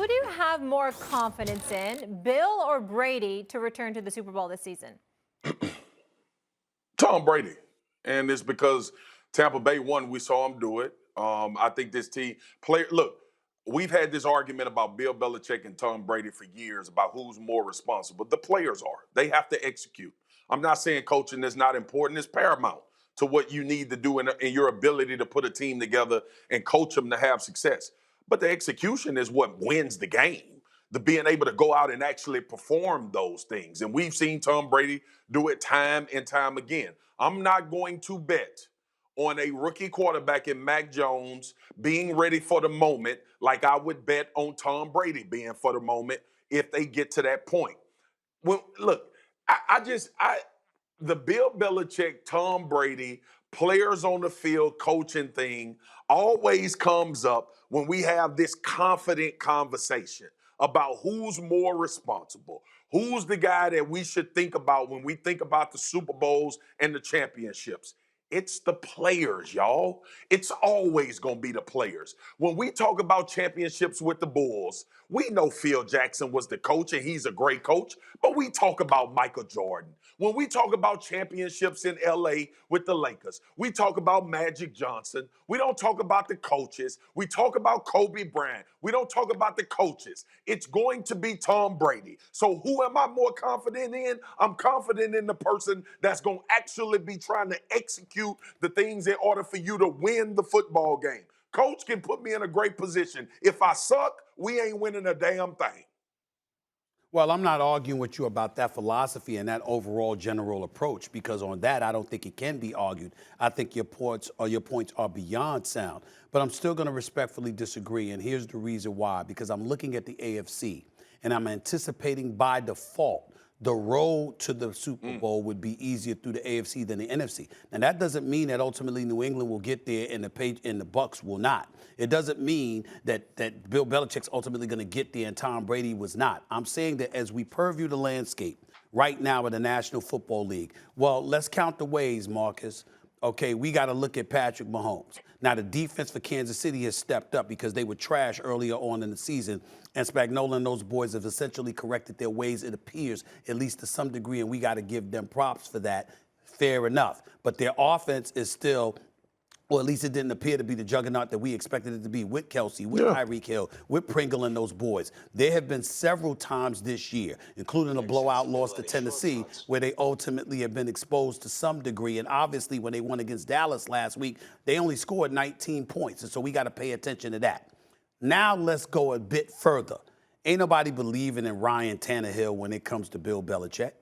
do you have more confidence in, Bill or Brady, to return to the Super Bowl this season? Tom Brady. And it's because Tampa Bay won. We saw him do it. I think this team look, we've had this argument about Bill Belichick and Tom Brady for years about who's more responsible. The players are. They have to execute. I'm not saying coaching is not important. It's paramount to what you need to do in your ability to put a team together and coach them to have success. But the execution is what wins the game. The being able to go out and actually perform those things. And we've seen Tom Brady do it time and time again. I'm not going to bet on a rookie quarterback in Mac Jones being ready for the moment like I would bet on Tom Brady being for the moment if they get to that point. Well, look, the Bill Belichick, Tom Brady, players on the field, coaching thing always comes up when we have this confident conversation about who's more responsible, who's the guy that we should think about when we think about the Super Bowls and the championships. It's the players, y'all. It's always going to be the players. When we talk about championships with the Bulls, we know Phil Jackson was the coach and he's a great coach, but we talk about Michael Jordan. When we talk about championships in LA with the Lakers, we talk about Magic Johnson. We don't talk about the coaches. We talk about Kobe Bryant. We don't talk about the coaches. It's going to be Tom Brady. So who am I more confident in? I'm confident in the person that's going to actually be trying to execute the things in order for you to win the football game. Coach can put me in a great position. If I suck, we ain't winning a damn thing. Well, I'm not arguing with you about that philosophy and that overall general approach, because on that, I don't think it can be argued. I think your points are beyond sound. But I'm still going to respectfully disagree, and here's the reason why. Because I'm looking at the AFC, and I'm anticipating by default the road to the Super Bowl would be easier through the AFC than the NFC. Now, that doesn't mean that ultimately New England will get there and the Bucs will not. It doesn't mean that Bill Belichick's ultimately going to get there and Tom Brady was not. I'm saying that as we purview the landscape right now in the National Football League, well, let's count the ways, Marcus. Okay, we got to look at Patrick Mahomes. Now, the defense for Kansas City has stepped up because they were trash earlier on in the season, and Spagnuolo and those boys have essentially corrected their ways, it appears, at least to some degree, and we got to give them props for that. Fair enough. But their offense is still, or at least it didn't appear to be the juggernaut that we expected it to be with Kelsey, with Tyreek Hill, with Pringle and those boys. There have been several times this year, including a blowout loss to Tennessee, where they ultimately have been exposed to some degree. And obviously, when they won against Dallas last week, they only scored 19 points. And so we got to pay attention to that. Now let's go a bit further. Ain't nobody believing in Ryan Tannehill when it comes to Bill Belichick.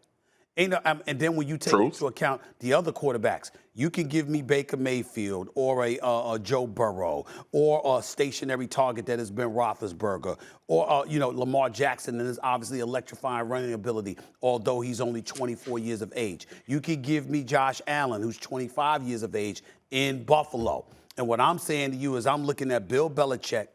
And then when you take into account the other quarterbacks, you can give me Baker Mayfield or a Joe Burrow or a stationary target that has been Roethlisberger or, Lamar Jackson and his obviously electrifying running ability, although he's only 24 years of age. You could give me Josh Allen, who's 25 years of age in Buffalo. And what I'm saying to you is I'm looking at Bill Belichick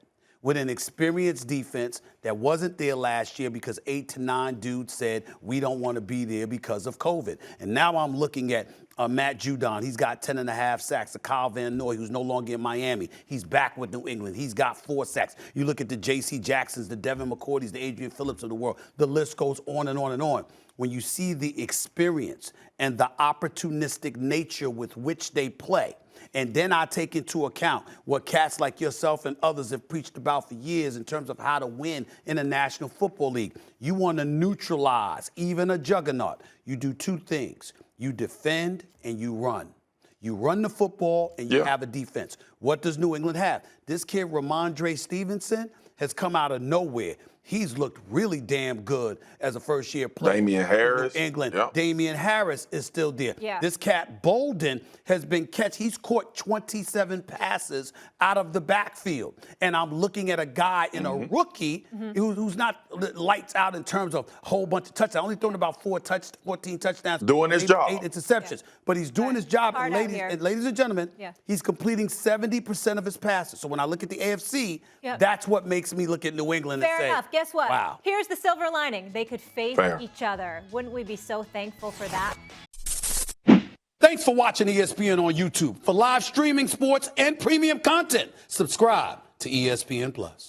with an experienced defense that wasn't there last year because 8 to 9 dudes said we don't want to be there because of COVID. And now I'm looking at Matt Judon. He's got 10.5 sacks. Kyle Van Noy, who's no longer in Miami. He's back with New England. He's got 4 sacks. You look at the J.C. Jacksons, the Devin McCourtys, the Adrian Phillips of the world. The list goes on and on and on. When you see the experience and the opportunistic nature with which they play, and then I take into account what cats like yourself and others have preached about for years in terms of how to win in the National Football League. You want to neutralize even a juggernaut. You do 2 things. You defend and you run. You run the football and you have a defense. What does New England have? This kid, Ramondre Stevenson, has come out of nowhere. He's looked really damn good as a first-year player. Damian Harris. New England. Damian Harris is still there. Yeah. This cat, Bolden, has been he's caught 27 passes out of the backfield. And I'm looking at a guy in a rookie who's not lights out in terms of a whole bunch of touchdowns. Only thrown about 14 touchdowns. Doing his job. 8 interceptions. But he's doing his job. And ladies and gentlemen, he's completing 70% of his passes. So when I look at the AFC, that's what makes me look at New England and say, fair enough. Guess what? Wow. Here's the silver lining. They could face each other. Wouldn't we be so thankful for that? Thanks for watching ESPN on YouTube. For live streaming, sports, and premium content, subscribe to ESPN+.